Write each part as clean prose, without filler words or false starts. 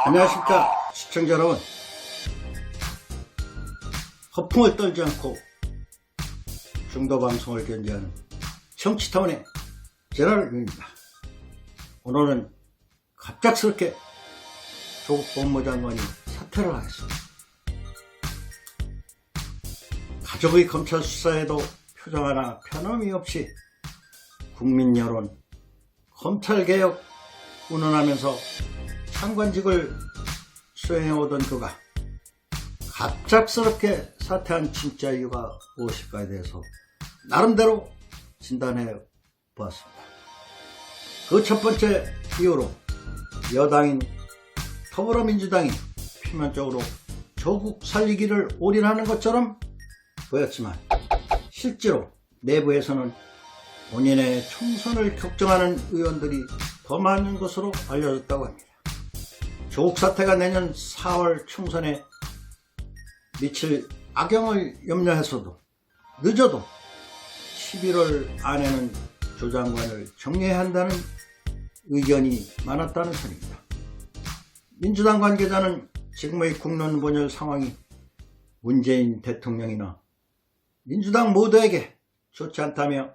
안녕하십니까 시청자 여러분. 허풍을 떨지 않고 중도방송을 견제하는 정치타운의 제랄입니다. 오늘은 갑작스럽게 조국 법무장관이 사퇴를 하였습니다. 가족의 검찰 수사에도 표정 하나 편함이 없이 국민 여론, 검찰개혁 운운하면서 장관직을 수행해오던 그가 갑작스럽게 사퇴한 진짜 이유가 무엇일까에 대해서 나름대로 진단해 보았습니다. 그 첫 번째 이유로 여당인 더불어민주당이 표면적으로 조국 살리기를 올인하는 것처럼 보였지만 실제로 내부에서는 본인의 총선을 격정하는 의원들이 더 많은 것으로 알려졌다고 합니다. 조국 사태가 내년 4월 총선에 미칠 악영을 염려해서도 늦어도 11월 안에는 조 장관을 정리해야 한다는 의견이 많았다는 소리입니다. 민주당 관계자는 지금의 국론 분열 상황이 문재인 대통령이나 민주당 모두에게 좋지 않다며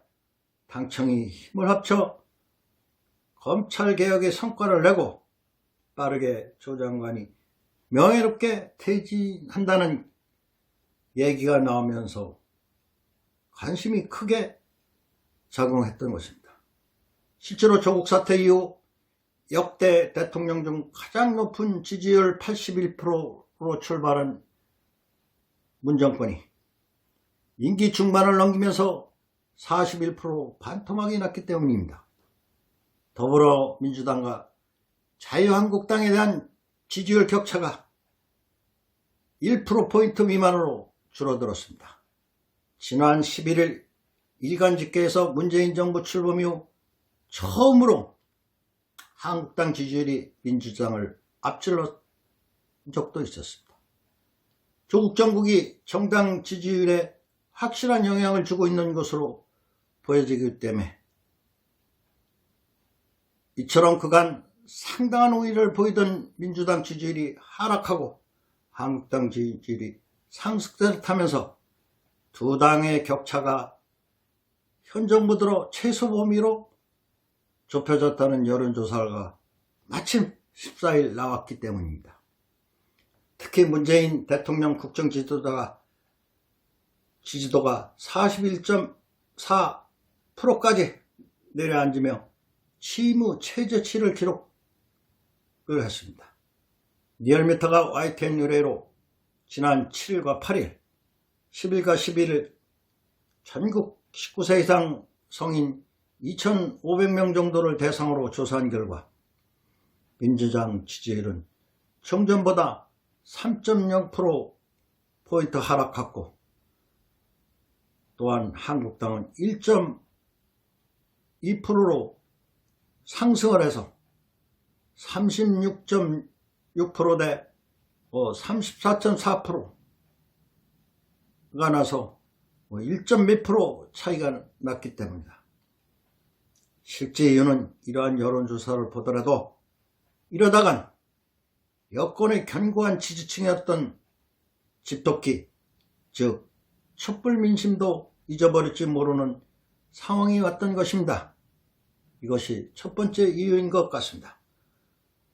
당청이 힘을 합쳐 검찰개혁의 성과를 내고 빠르게 조 장관이 명예롭게 퇴진한다는 얘기가 나오면서 관심이 크게 작용했던 것입니다. 실제로 조국 사태 이후 역대 대통령 중 가장 높은 지지율 81%로 출발한 문 정권이 임기 중반을 넘기면서 41% 반토막이 났기 때문입니다. 더불어민주당과 자유한국당에 대한 지지율 격차가 1%포인트 미만으로 줄어들었습니다. 지난 11일 일간 집계에서 문재인 정부 출범 이후 처음으로 한국당 지지율이 민주당을 앞질렀 적도 있었습니다. 조국 정국이 정당 지지율에 확실한 영향을 주고 있는 것으로 보여지기 때문에 이처럼 그간 상당한 우위를 보이던 민주당 지지율이 하락하고 한국당 지지율이 상승세를 타면서 두 당의 격차가 현 정부 들어 최소 범위로 좁혀졌다는 여론조사가 마침 14일 나왔기 때문입니다. 특히 문재인 대통령 국정 지지도가 41.4%까지 내려앉으며 취임 최저치를 기록을 했습니다. 리얼미터가 YTN 의뢰로 지난 7일과 8일, 10일과 11일 전국 19세 이상 성인 2,500명 정도를 대상으로 조사한 결과 민주당 지지율은 총전보다 3.0%포인트 하락했고 또한 한국당은 1.2%로 상승을 해서 36.6% 대 34.4%가 나서 1.몇% 차이가 났기 때문이다. 실제 이유는 이러한 여론조사를 보더라도 이러다간 여권의 견고한 지지층이었던 집토끼, 즉 촛불민심도 잊어버릴지 모르는 상황이 왔던 것입니다. 이것이 첫 번째 이유인 것 같습니다.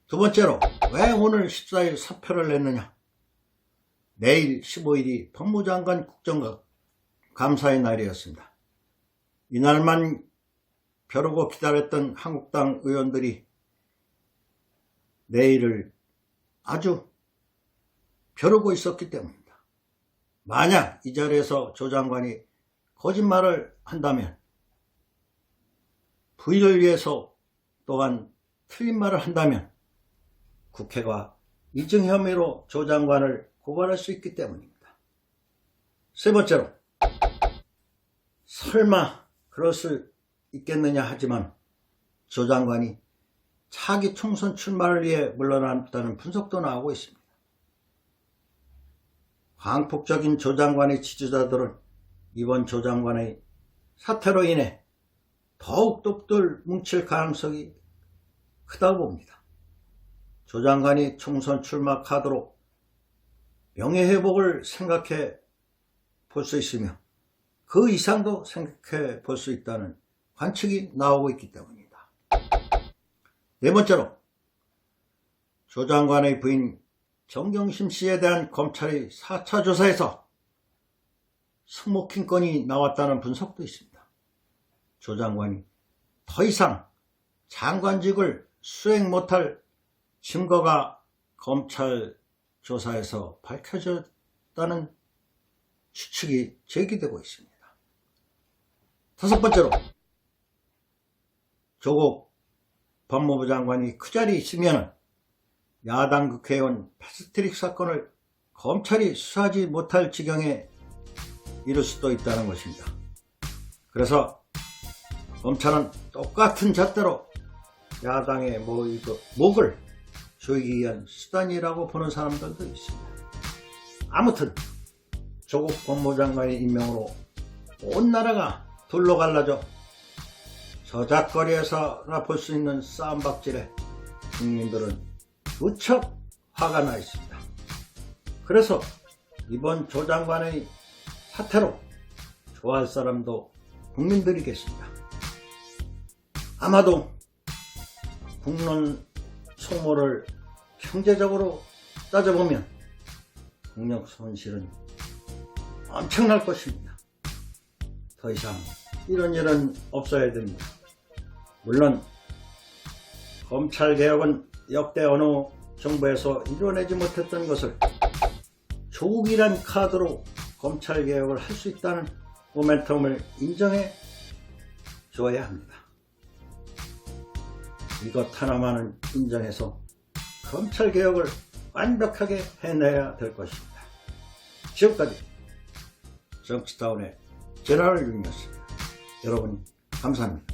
두 번째로 왜 오늘 14일 사표를 냈느냐. 내일 15일이 법무장관 국정감사의 날이었습니다. 이날만 벼르고 기다렸던 한국당 의원들이 내일을 아주 벼르고 있었기 때문입니다. 만약 이 자리에서 조 장관이 거짓말을 한다면 부의를 위해서 또한 틀린 말을 한다면 국회가 이중 혐의로 조 장관을 고발할 수 있기 때문입니다. 세 번째로 설마 그럴 수 있겠느냐 하지만 조 장관이 차기 총선 출마를 위해 물러났다는 분석도 나오고 있습니다. 광폭적인 조 장관의 지지자들은 이번 조 장관의 사태로 인해 더욱 똘똘 뭉칠 가능성이 크다고 봅니다. 조 장관이 총선 출마 카드로 명예회복을 생각해 볼 수 있으며 그 이상도 생각해 볼 수 있다는 관측이 나오고 있기 때문입니다. 네 번째로, 조 장관의 부인 정경심 씨에 대한 검찰의 4차 조사에서 스모킹 건이 나왔다는 분석도 있습니다. 조 장관이 더 이상 장관직을 수행 못할 증거가 검찰 조사에서 밝혀졌다는 추측이 제기되고 있습니다. 다섯 번째로, 조국 법무부 장관이 그 자리에 있으면 야당 국회의원 패스트트릭 사건을 검찰이 수사하지 못할 지경에 이를 수도 있다는 것입니다. 그래서 검찰은 똑같은 잣대로 야당의 목을 조이기 위한 수단이라고 보는 사람들도 있습니다. 아무튼 조국 법무부 장관의 임명으로 온 나라가 둘로 갈라져 저작거리에서나 볼 수 있는 싸움박질에 국민들은 무척 화가 나 있습니다. 그래서 이번 조 장관의 사태로 좋아할 사람도 국민들이 계십니다. 아마도 국론 소모를 경제적으로 따져보면 국력 손실은 엄청날 것입니다. 더 이상 이런 일은 없어야 됩니다. 물론 검찰개혁은 역대 어느 정부에서 이뤄내지 못했던 것을 조국이란 카드로 검찰개혁을 할 수 있다는 모멘텀을 인정해 줘야 합니다. 이것 하나만은 인정해서 검찰개혁을 완벽하게 해내야 될 것입니다. 지금까지 정치타운의 제너럴 윤이었습니다. 여러분 감사합니다.